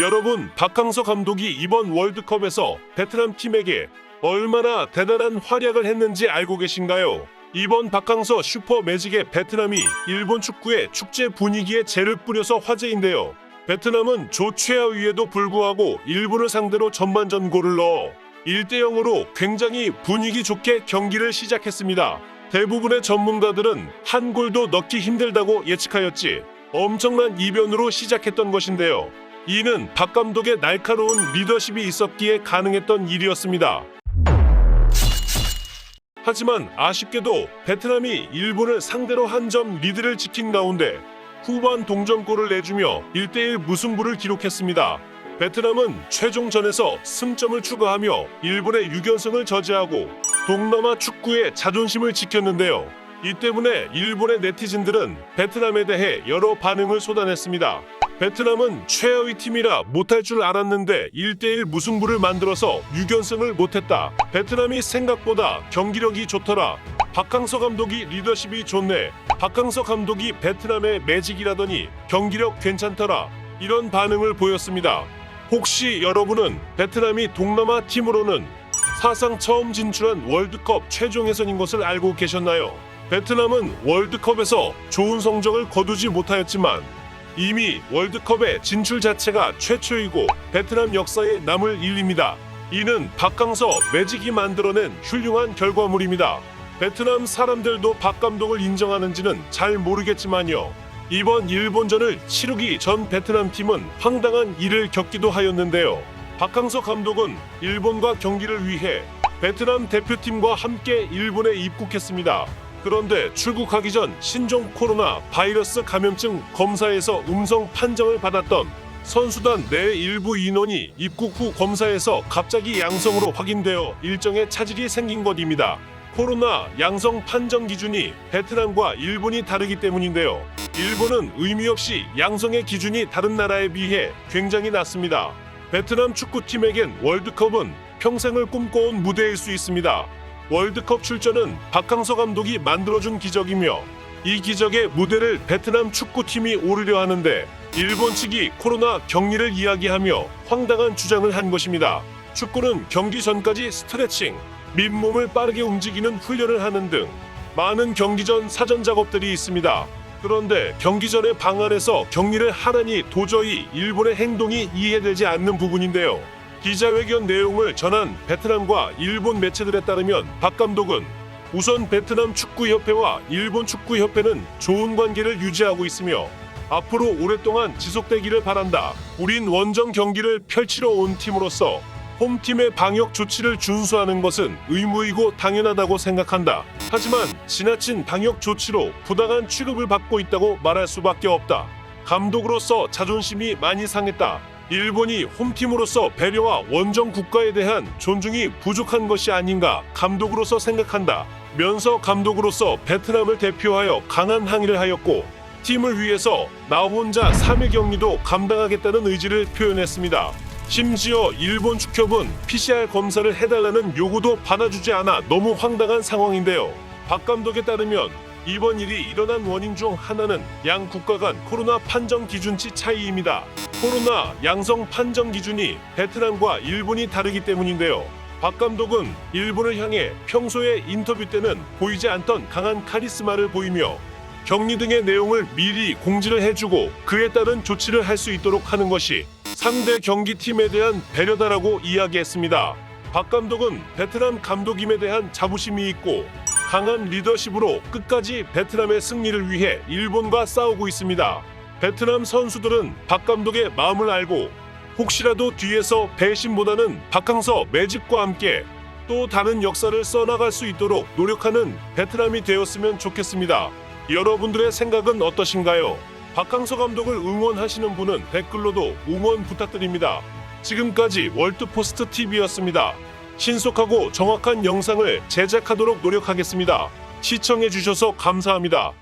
여러분, 박항서 감독이 이번 월드컵에서 베트남 팀에게 얼마나 대단한 활약을 했는지 알고 계신가요? 이번 박항서 슈퍼 매직의 베트남이 일본 축구의 축제 분위기에 재를 뿌려서 화제인데요. 베트남은 조 최하위에도 불구하고 일본을 상대로 전반전 골을 넣어 1대0으로 굉장히 분위기 좋게 경기를 시작했습니다. 대부분의 전문가들은 한 골도 넣기 힘들다고 예측하였지 엄청난 이변으로 시작했던 것인데요. 이는 박 감독의 날카로운 리더십이 있었기에 가능했던 일이었습니다. 하지만 아쉽게도 베트남이 일본을 상대로 한 점 리드를 지킨 가운데 후반 동점골을 내주며 1대1 무승부를 기록했습니다. 베트남은 최종전에서 승점을 추가하며 일본의 6연승을 저지하고 동남아 축구의 자존심을 지켰는데요. 이 때문에 일본의 네티즌들은 베트남에 대해 여러 반응을 쏟아냈습니다. 베트남은 최하위 팀이라 못할 줄 알았는데 1대1 무승부를 만들어서 6연승을 못했다. 베트남이 생각보다 경기력이 좋더라. 박항서 감독이 리더십이 좋네. 박항서 감독이 베트남의 매직이라더니 경기력 괜찮더라. 이런 반응을 보였습니다. 혹시 여러분은 베트남이 동남아 팀으로는 사상 처음 진출한 월드컵 최종 예선인 것을 알고 계셨나요? 베트남은 월드컵에서 좋은 성적을 거두지 못하였지만 이미 월드컵의 진출 자체가 최초이고 베트남 역사에 남을 일입니다. 이는 박항서 매직이 만들어낸 훌륭한 결과물입니다. 베트남 사람들도 박 감독을 인정하는지는 잘 모르겠지만요. 이번 일본전을 치르기 전 베트남 팀은 황당한 일을 겪기도 하였는데요. 박항서 감독은 일본과 경기를 위해 베트남 대표팀과 함께 일본에 입국했습니다. 그런데 출국하기 전 신종 코로나 바이러스 감염증 검사에서 음성 판정을 받았던 선수단 내 일부 인원이 입국 후 검사에서 갑자기 양성으로 확인되어 일정에 차질이 생긴 것입니다. 코로나 양성 판정 기준이 베트남과 일본이 다르기 때문인데요. 일본은 의미 없이 양성의 기준이 다른 나라에 비해 굉장히 낮습니다. 베트남 축구팀에겐 월드컵은 평생을 꿈꿔온 무대일 수 있습니다. 월드컵 출전은 박항서 감독이 만들어준 기적이며 이 기적의 무대를 베트남 축구팀이 오르려 하는데 일본 측이 코로나 격리를 이야기하며 황당한 주장을 한 것입니다. 축구는 경기 전까지 스트레칭, 민몸을 빠르게 움직이는 훈련을 하는 등 많은 경기 전 사전 작업들이 있습니다. 그런데 경기 전의 방안에서 격리를 하라니 도저히 일본의 행동이 이해되지 않는 부분인데요. 기자회견 내용을 전한 베트남과 일본 매체들에 따르면 박 감독은 우선 베트남 축구협회와 일본 축구협회는 좋은 관계를 유지하고 있으며 앞으로 오랫동안 지속되기를 바란다. 우린 원정 경기를 펼치러 온 팀으로서 홈팀의 방역 조치를 준수하는 것은 의무이고 당연하다고 생각한다. 하지만 지나친 방역 조치로 부당한 취급을 받고 있다고 말할 수밖에 없다. 감독으로서 자존심이 많이 상했다. 일본이 홈팀으로서 배려와 원정 국가에 대한 존중이 부족한 것이 아닌가 감독으로서 생각한다. 면서 감독으로서 베트남을 대표하여 강한 항의를 하였고 팀을 위해서 나 혼자 3일 격리도 감당하겠다는 의지를 표현했습니다. 심지어 일본 축협은 PCR 검사를 해달라는 요구도 받아주지 않아 너무 황당한 상황인데요. 박 감독에 따르면 이번 일이 일어난 원인 중 하나는 양 국가 간 코로나 판정 기준치 차이입니다. 코로나 양성 판정 기준이 베트남과 일본이 다르기 때문인데요. 박 감독은 일본을 향해 평소에 인터뷰 때는 보이지 않던 강한 카리스마를 보이며 격리 등의 내용을 미리 공지를 해주고 그에 따른 조치를 할 수 있도록 하는 것이 상대 경기팀에 대한 배려다라고 이야기했습니다. 박 감독은 베트남 감독임에 대한 자부심이 있고 강한 리더십으로 끝까지 베트남의 승리를 위해 일본과 싸우고 있습니다. 베트남 선수들은 박 감독의 마음을 알고 혹시라도 뒤에서 배신보다는 박항서 매직과 함께 또 다른 역사를 써나갈 수 있도록 노력하는 베트남이 되었으면 좋겠습니다. 여러분들의 생각은 어떠신가요? 박항서 감독을 응원하시는 분은 댓글로도 응원 부탁드립니다. 지금까지 월드포스트 TV였습니다. 신속하고 정확한 영상을 제작하도록 노력하겠습니다. 시청해주셔서 감사합니다.